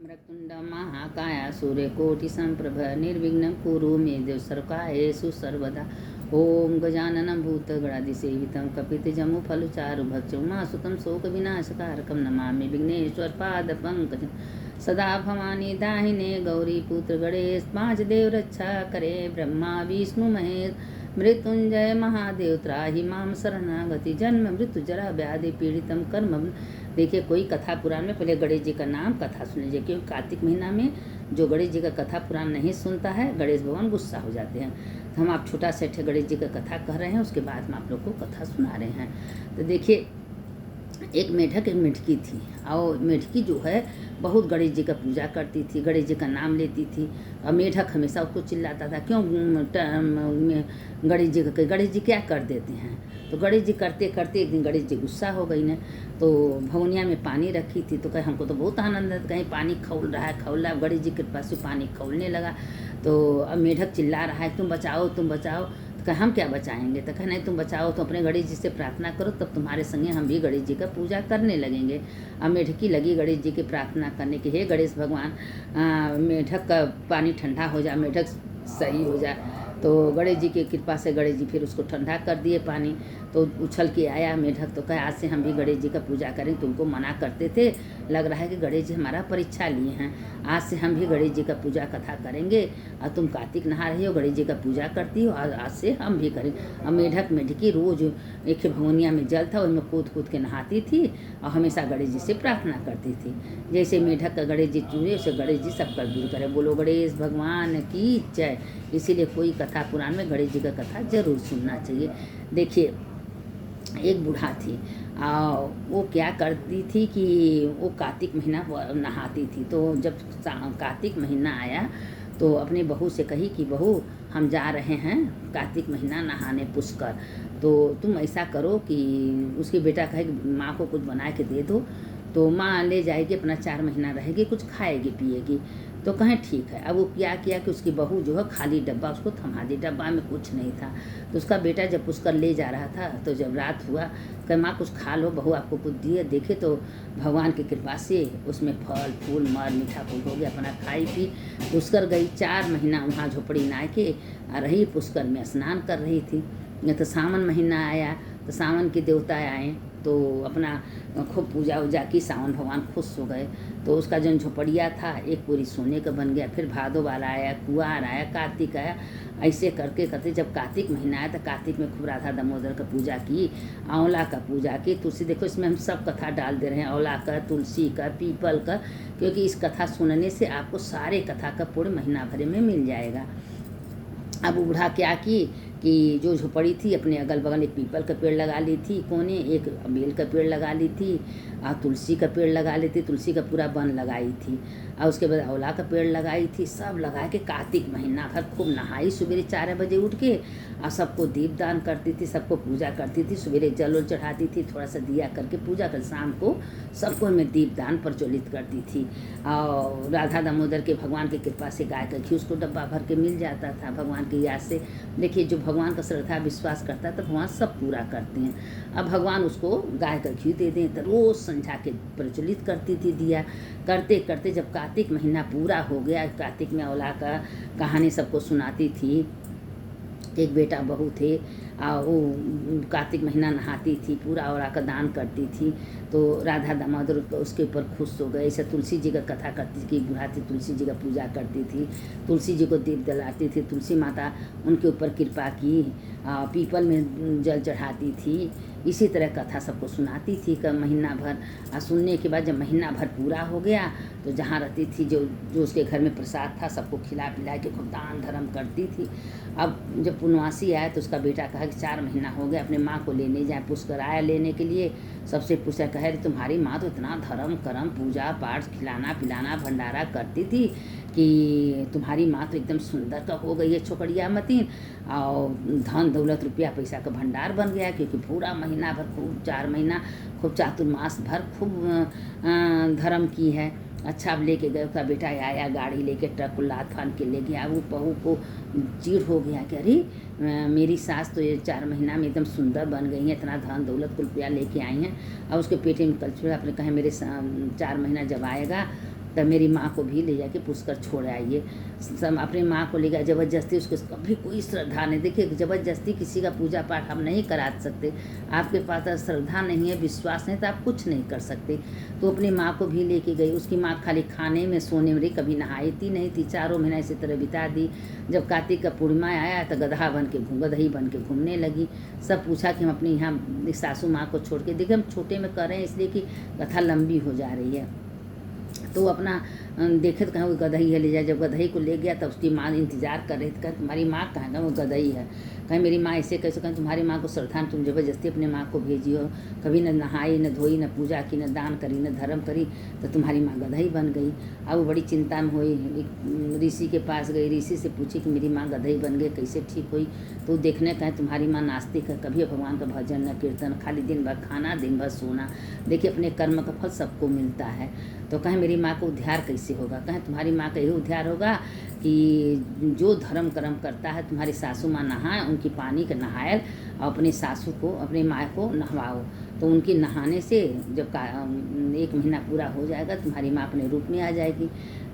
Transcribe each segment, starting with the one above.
मृत्युंड महाकाय सूर्यकोटि संप्रभ निर्विघ्नं कुरु मे देव सर्वकार्येषु सर्वदा। ओम गजाननं भूतगणाधिसेवितं कपितजम्बूफलचारुभक्षं उमासुतं शोकविनाशकारकं नमामि विघ्नेश्वरपादपङ्कजं। सदा भवानी दाहिने गौरीपुत्र गणेश पाँच देव रक्षा करे ब्रह्मा विष्णु महेश। मृत्युंजय महादेव त्राहि माम शरणागति जन्म मृत्यु जरा व्याधि पीड़ितम कर्म। देखिए, कोई कथा पुराण में पहले गणेश जी का नाम कथा सुन लीजिए, क्योंकि कार्तिक महीना में जो गणेश जी का कथा पुराण नहीं सुनता है गणेश भगवान गुस्सा हो जाते हैं। तो हम आप छोटा सेठ गणेश जी का कथा कह रहे हैं, उसके बाद हम आप लोग को कथा सुना रहे हैं। तो देखिए, एक मेढक एक मेढकी थी, और मेढकी जो है बहुत गणेश जी का पूजा करती थी, गणेश जी का नाम लेती थी। और मेढक हमेशा उसको चिल्लाता था, क्यों गणेश जी क्या कर देते हैं। तो गणेश जी करते करते एक दिन गणेश जी गुस्सा हो गई ने, तो भगोनिया में पानी रखी थी। तो कहे हमको तो बहुत आनंद है, कहीं पानी खौल रहा है खौल रहा है। गणेश जी के पास से पानी खौलने लगा। तो अब मेढक चिल्ला रहा है, तुम बचाओ तुम बचाओ। तो कहे हम क्या बचाएंगे। तो कहे नहीं, तुम बचाओ तो अपने गणेश जी से प्रार्थना करो, तब तुम्हारे संगे हम भी गणेश जी का पूजा करने लगेंगे। अब मेढकी लगी गणेश जी की प्रार्थना करने की, हे गणेश भगवान मेढक का पानी ठंडा हो जाए, मेढक सही हो जाए। तो गणेश जी की कृपा से गणेश जी फिर उसको ठंडा कर दिए पानी। तो उछल के आया मेढक, तो कहे आज से हम भी गणेश जी का पूजा करें। तुमको मना करते थे, लग रहा है कि गणेश जी हमारा परीक्षा लिए हैं। आज से हम भी गणेश जी का पूजा कथा करेंगे। और तुम कार्तिक नहा रही हो, गणेश जी का पूजा करती हो, और आज से हम भी करें। और मेढक मेढकी रोज एक भगोनिया में जल था, उसमें कूद कूद के नहाती थी और हमेशा गणेश जी से प्रार्थना करती थी। जैसे मेढक का गणेश जी चूरे, उसे गणेश जी सब कर दूर करे। बोलो गणेश भगवान की जय। इसीलिए कोई कथा पुराण में गणेश जी का कथा जरूर सुनना चाहिए। देखिए, एक बूढ़ा थी, वो क्या करती थी कि वो कार्तिक महीना नहाती थी। तो जब कार्तिक महीना आया तो अपने बहू से कही कि बहू हम जा रहे हैं कार्तिक महीना नहाने पुष्कर, तो तुम ऐसा करो कि उसकी बेटा कहे कि माँ को कुछ बना के दे दो। तो माँ ले जाएगी, अपना 4 महीना रहेगी, कुछ खाएगी पिएगी। तो कहें ठीक है। अब वो क्या किया कि उसकी बहू जो है खाली डब्बा उसको थमा दी, डब्बा में कुछ नहीं था। तो उसका बेटा जब पुष्कर ले जा रहा था, तो जब रात हुआ कहे माँ कुछ खा लो, बहू आपको कुछ दिए। देखे तो भगवान की कृपा से उसमें फल फूल मर मीठा फूल हो गया। अपना खाई पी पुष्कर गई, 4 महीना वहाँ झोपड़ी ना के रही, पुष्कर में स्नान कर रही थी। तो सावन महीना आया, तो सावन के देवता आए, तो अपना खूब पूजा उजा की, सावन भगवान खुश हो गए। तो उसका जो झोपड़िया था एक पूरी सोने का बन गया। फिर भादो वाला आया, कुआर आया, कार्तिक आया, ऐसे करके करते जब कार्तिक महीना आया तो कार्तिक में खूब राधा दामोदर का पूजा की, आंवला का पूजा की, तुलसी। देखो इसमें हम सब कथा डाल दे रहे हैं, आंवला का, तुलसी का, पीपल का, क्योंकि इस कथा सुनने से आपको सारे कथा का पूर्ण महीना भर में मिल जाएगा। अब बूढ़ा क्या की कि जो झोपड़ी थी अपने अगल बगल एक पीपल का पेड़ लगा ली थी कोने, एक बेल का पेड़ लगा ली थी, और तुलसी का पेड़ लगा ली थी, तुलसी का पूरा वन लगाई थी। और उसके बाद आंवला का पेड़ लगाई थी, सब लगा के कार्तिक महीना भर खूब नहाई। सवेरे 4 बजे उठ के और सबको दीप दान करती थी, सबको पूजा करती थी। सवेरे जल उल चढ़ाती थी, थोड़ा सा दिया करके पूजा कर, शाम को सबको मैं दीप दान प्रज्वलित करती थी। और राधा दामोदर के भगवान की कृपा से गाय का घी उसको डब्बा भर के मिल जाता था भगवान की याद से। देखिए, जो भगवान का श्रद्धा विश्वास करता है तो भगवान सब पूरा करते हैं। अब भगवान उसको गाय का घी दे दें तो रोज़ संझा के प्रज्वलित करती थी दिया। करते करते जब कार्तिक महीना पूरा हो गया, कार्तिक में आंवला का कहानी सबको सुनाती थी। एक बेटा बहू थे, वो कार्तिक महीना नहाती थी, पूरा आंवला का दान करती थी। तो राधा दामोदर उसके ऊपर खुश हो गए। ऐसे तुलसी जी का कथा करती थी कि बूढ़ा थी, तुलसी जी का पूजा करती थी, तुलसी जी को दीप जलाती थी, तुलसी माता उनके ऊपर कृपा की, पीपल में जल चढ़ाती थी। इसी तरह कथा सबको सुनाती थी का महीना भर। और सुनने के बाद जब महीना भर पूरा हो गया तो जहाँ रहती थी जो उसके घर में प्रसाद था सबको खिला पिला के खूब दान धर्म करती थी। अब जब पूर्णवासी आया तो उसका बेटा कहा कि 4 महीना हो गया, अपने माँ को लेने जाए। पुष्कर आया लेने के लिए, सबसे पूछा, कहे तुम्हारी माँ तो इतना धर्म कर्म पूजा पाठ खिलाना पिलाना भंडारा करती थी कि तुम्हारी माँ तो एकदम सुंदर का हो गई है छोकड़िया मतीन, और धन दौलत रुपया पैसा का भंडार बन गया, क्योंकि पूरा महीना भर खूब 4 महीना खूब चातुर्मास भर खूब धर्म की है। अच्छा, अब लेके गए, उसका बेटा आया गाड़ी लेके, ट्रक को लाद फान के ले गया। वो बहू को चिढ़ हो गया कि अरे मेरी सास तो ये 4 महीना में एकदम सुंदर बन गई हैं, इतना धन दौलत रुपया लेके आई हैं। और उसके पेटे में कलछुड़ा अपने कहे मेरे 4 महीना जब आएगा तब मेरी माँ को भी ले जाके पुष्कर छोड़ आइए। सब अपनी माँ को ले गया ज़बरदस्ती, उसको कभी कोई श्रद्धा नहीं। देखिए ज़बरदस्ती किसी का पूजा पाठ हम नहीं करा सकते, आपके पास श्रद्धा नहीं है, विश्वास नहीं, तो आप कुछ नहीं कर सकते। तो अपनी माँ को भी लेके गई। उसकी माँ खाली खाने में सोने में रही, कभी नहाई थी नहीं थी, 4 महीना इसी तरह बिता दी। जब कार्तिक का पूर्णिमा आया तो गदही बन के घूमने लगी। सब पूछा कि हम अपनी यहाँ सासू माँ को छोड़ के, देखिए हम छोटे में कर रहे हैं इसलिए कि कथा लंबी हो जा रही है। तो अपना देखे तो कहें वो गदही है ले जाए। जब गदही को ले गया तो उसकी माँ इंतजार कर रही थी, कहें तुम्हारी माँ कहाँ है? वो गदही है। कहें मेरी माँ ऐसे कैसे? कहें तुम्हारी माँ को श्रद्धा, तुम ज़बरदस्ती अपने माँ को भेजी हो, कभी न नहाई न धोई न पूजा की न दान करी न धर्म करी, तो तुम्हारी माँ गदही बन गई। अब वो बड़ी चिंता में हुई, एक ऋषि के पास गई, ऋषि से पूछी कि मेरी माँ गदही बन गई, कैसे ठीक हुई? तो देखने कहें तुम्हारी माँ नास्तिक है, कभी भगवान का भजन न कीर्तन, खाली दिन भर खाना दिन भर सोना। देखिए अपने कर्म का फल सबको मिलता है। तो कहें मेरी माँ को उद्धार कैसे होगा? कहें तुम्हारी माँ का यही उद्धार होगा कि जो धर्म कर्म करता है, तुम्हारी सासू माँ नहाए, उनकी पानी का नहायल और अपनी सासू को अपनी माँ को नहवाओ। तो उनके नहाने से जब 1 महीना पूरा हो जाएगा तुम्हारी माँ अपने रूप में आ जाएगी।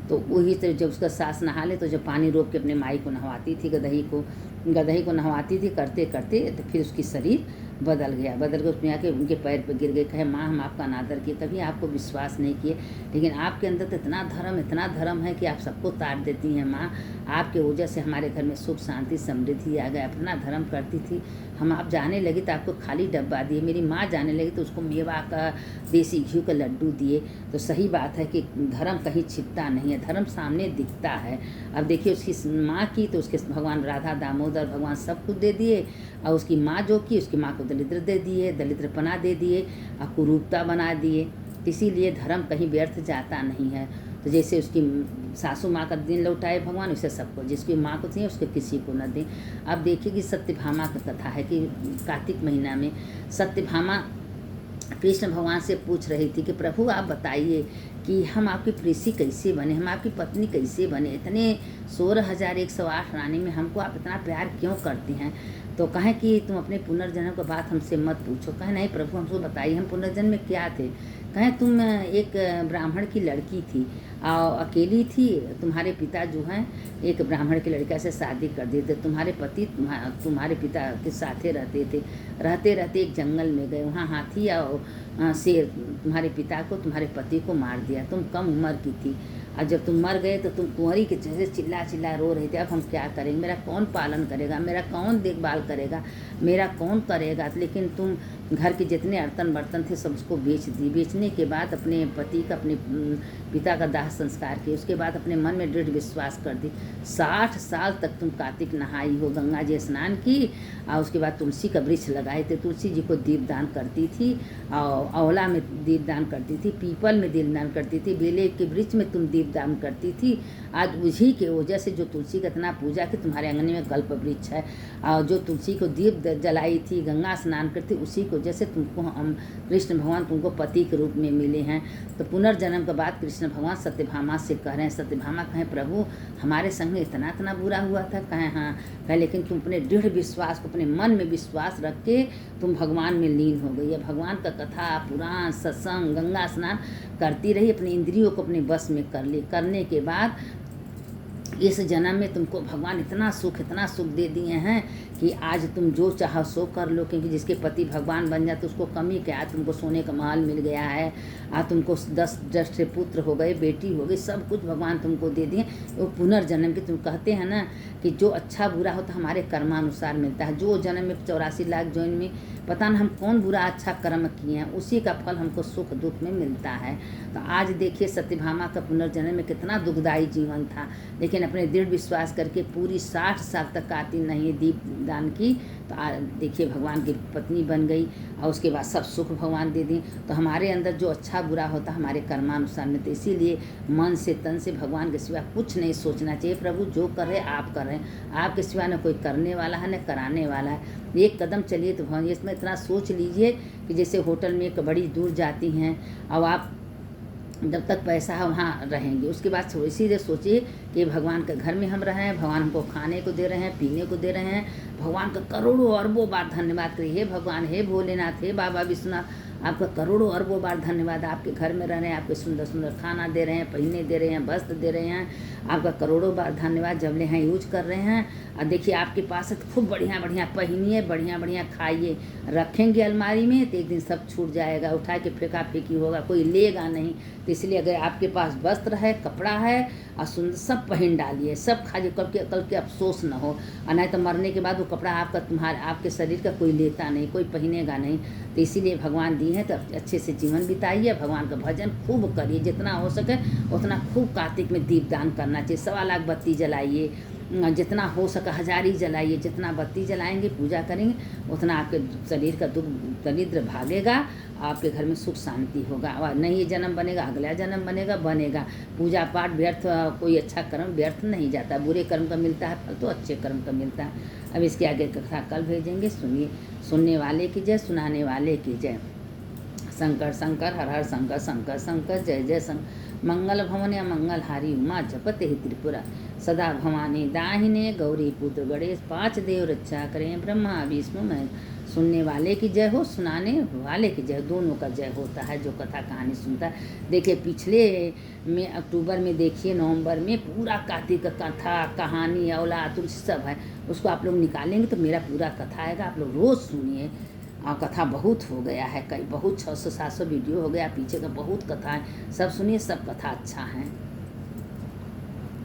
तो वही तरह जब उसका सास नहा ले तो जब पानी रोक के अपने माई को नहवाती थी, गदही को नहवाती थी, करते करते तो फिर उसकी शरीर बदल के उसमें आके उनके पैर पर गिर गए। कहे माँ हम आपका अनादर किए, कभी आपको विश्वास नहीं किए, लेकिन आपके अंदर तो इतना धर्म है कि आप सबको तार देती हैं माँ। आपके वजह से हमारे घर में सुख शांति समृद्धि आ गया। अपना धर्म करती थी, हम आप जाने लगी तो आपको खाली डब्बा दिए, मेरी माँ जाने लगी तो उसको मेवा का देसी घी का लड्डू दिए। तो सही बात है कि धर्म कहीं छिपता नहीं है, धर्म सामने दिखता है। अब देखिए उसकी माँ की तो उसके भगवान राधा दामोदर भगवान सब कुछ दे दिए, और उसकी माँ जो की उसकी माँ को दलिद्र दे दिए, दलिद्रपना दे दिए और कुरूपता बना दिए। इसीलिए धर्म कहीं व्यर्थ जाता नहीं है। तो जैसे उसकी सासू माँ का दिन लौटाए भगवान, वैसे सबको जिसकी माँ को चाहिए उसके किसी को न दें। अब देखिए कि सत्यभामा की कथा है कि कार्तिक महीना में सत्यभामा कृष्ण भगवान से पूछ रही थी कि प्रभु आप बताइए कि हम आपकी प्रेसी कैसे बने, हम आपकी पत्नी कैसे बने, इतने 16,108 रानी में हमको आप इतना प्यार क्यों करते हैं? तो कहें कि तुम अपने पुनर्जन्म की बात हमसे मत पूछो। कहें नहीं प्रभु हमको बताइए हम पुनर्जन्म में क्या थे। कहें तुम एक ब्राह्मण की लड़की थी और अकेली थी, तुम्हारे पिता जो हैं एक ब्राह्मण की लड़का से शादी कर दिए थे, तुम्हारे पति तुम्हारे पिता के साथे रहते एक जंगल में गए, वहाँ हाथी और शेर तुम्हारे पिता को तुम्हारे पति को मार दिया। तुम कम उम्र की थी और जब तुम मर गए तो तुम कुंवरी के जैसे चिल्ला रो रहे थे, अब हम क्या करेंगे, मेरा कौन पालन करेगा, मेरा कौन देखभाल करेगा, मेरा कौन करेगा। लेकिन तुम घर के जितने बर्तन थे सब उसको बेच दी। बेचने के बाद अपने पति का अपने पिता का दाह संस्कार किए। उसके बाद अपने मन में दृढ़ विश्वास कर दी। 60 साल तक तुम कार्तिक नहाई हो, गंगा जी स्नान की और उसके बाद तुलसी का वृक्ष लगाए थे, तुलसी जी को दीपदान करती थी और आंवला में दीपदान करती थी, पीपल में दीपदान करती थी, बेले के वृक्ष में तुम दीपदान करती थी। आज उसी के वजह से जो तुलसी का इतना पूजा कि तुम्हारे आंगन में कल्प वृक्ष है, और जो तुलसी को दीप जलाई थी, गंगा स्नान करती, उसी को वजह से तुमको हम कृष्ण भगवान तुमको पति के रूप में मिले हैं। तो पुनर्जन्म के बाद कृष्ण भगवान सत्यभामा से कह रहे हैं, सत्यभामा कहें प्रभु हमारे संग में इतना बुरा हुआ था। कहें हाँ। कहें लेकिन तुम अपने दृढ़ विश्वास को, अपने मन में विश्वास रख के तुम भगवान में लीन हो गई है। भगवान का कथा पुराण सत्संग गंगा स्नान करती रही, अपने इंद्रियों को अपने बस में कर ली। करने के बाद इस जन्म में तुमको भगवान इतना सुख दे दिए हैं कि आज तुम जो चाहो सो कर लो, क्योंकि जिसके पति भगवान बन जाते उसको कमी क्या है। तुमको सोने का महल मिल गया है, आज तुमको 10 पुत्र हो गए, बेटी हो गई, सब कुछ भगवान तुमको दे दिए। वो पुनर्जन्म की तुम कहते हैं ना कि जो अच्छा बुरा होता है हमारे कर्मानुसार मिलता है। जो जन्म में 84 लाख जन्म में पता ना हम कौन बुरा अच्छा कर्म किए हैं, उसी का फल हमको सुख दुख में मिलता है। तो आज देखिए सत्यभामा का पुनर्जन्म में कितना दुखदायी जीवन था, लेकिन अपने दृढ़ विश्वास करके पूरी 60 साल तक कार्तिक नहीं दीप दान की। तो देखिए भगवान की पत्नी बन गई और उसके बाद सब सुख भगवान दे दी। तो हमारे अंदर जो अच्छा बुरा होता है हमारे कर्मानुसार में, तो इसीलिए मन से तन से भगवान के सिवा कुछ नहीं सोचना चाहिए। प्रभु जो कर रहे आप कर रहे हैं, आपके सिवा न कोई करने वाला है न कराने वाला है। एक कदम चलिए तो भगवान, इसमें इतना सोच लीजिए कि जैसे होटल में एक बड़ी दूर जाती हैं और आप जब तक पैसा है वहाँ रहेंगे, उसके बाद इसीलिए सोचिए कि भगवान के घर में हम रहे हैं, भगवान हमको खाने को दे रहे हैं, पीने को दे रहे हैं। भगवान का करोड़ों अरबों बार धन्यवाद करिए, हे भगवान, हे भोलेनाथ, हे बाबा विश्वनाथ, आपका करोड़ों अरबों बार धन्यवाद। आपके घर में रह रहे हैं, आपके सुंदर सुंदर खाना दे रहे हैं, पहनने दे रहे हैं, वस्त्र दे रहे हैं, आपका करोड़ों बार धन्यवाद। जब ले हैं यूज कर रहे हैं। और देखिए आपके पास है तो खूब बढ़िया बढ़िया पहनिए, बढ़िया बढ़िया खाइए। रखेंगे अलमारी में तो एक दिन सब छूट जाएगा, उठा के फेंका फेंकी होगा, कोई लेगा नहीं। तो इसलिए अगर आपके पास वस्त्र है, कपड़ा है और सुंदर, सब पहन डालिए, सब खाइए, कल के अफसोस न हो। और नहीं तो मरने के बाद वो कपड़ा आपके शरीर का कोई लेता नहीं, कोई पहनेगा नहीं। तो इसीलिए भगवान दी है तो अच्छे से जीवन बिताइए, भगवान का भजन खूब करिए, जितना हो सके उतना खूब कार्तिक में दीपदान करना चाहिए। 1.25 लाख बत्ती जलाइए, जितना हो सके हजारी जलाइए। जितना बत्ती जलाएंगे, पूजा करेंगे, उतना आपके शरीर का दुख दरिद्र भागेगा, आपके घर में सुख शांति होगा। और नहीं ये जन्म बनेगा, अगला जन्म बनेगा। पूजा पाठ व्यर्थ, कोई अच्छा कर्म व्यर्थ नहीं जाता। बुरे कर्म का मिलता है फल तो अच्छे कर्म का मिलता है। अब इसके आगे कथा कल भेजेंगे। सुनिए, सुनने वाले की जय, सुनाने वाले की जय। शंकर शंकर हर हर शंकर शंकर शंकर जय जय शंकर। मंगल भवन या मंगलहारी उमा जपते ही त्रिपुरा। सदा भवानी दाहिने गौरी पुत्र गणेश। 5 देव रक्षा करें, ब्रह्मा विष्णु महेश। सुनने वाले की जय हो, सुनाने वाले की जय, दोनों का जय होता है जो कथा कहानी सुनता है। देखिए पिछले में अक्टूबर में, देखिए नवंबर में पूरा कार्तिक का कथा कहानी औलाद तुलसी सब है, उसको आप लोग निकालेंगे तो मेरा पूरा कथा आएगा। आप लोग रोज़ सुनिए। कथा बहुत हो गया है, कई बहुत 600-700 वीडियो हो गया, पीछे का बहुत कथा है, सब सुनिए, सब कथा अच्छा है।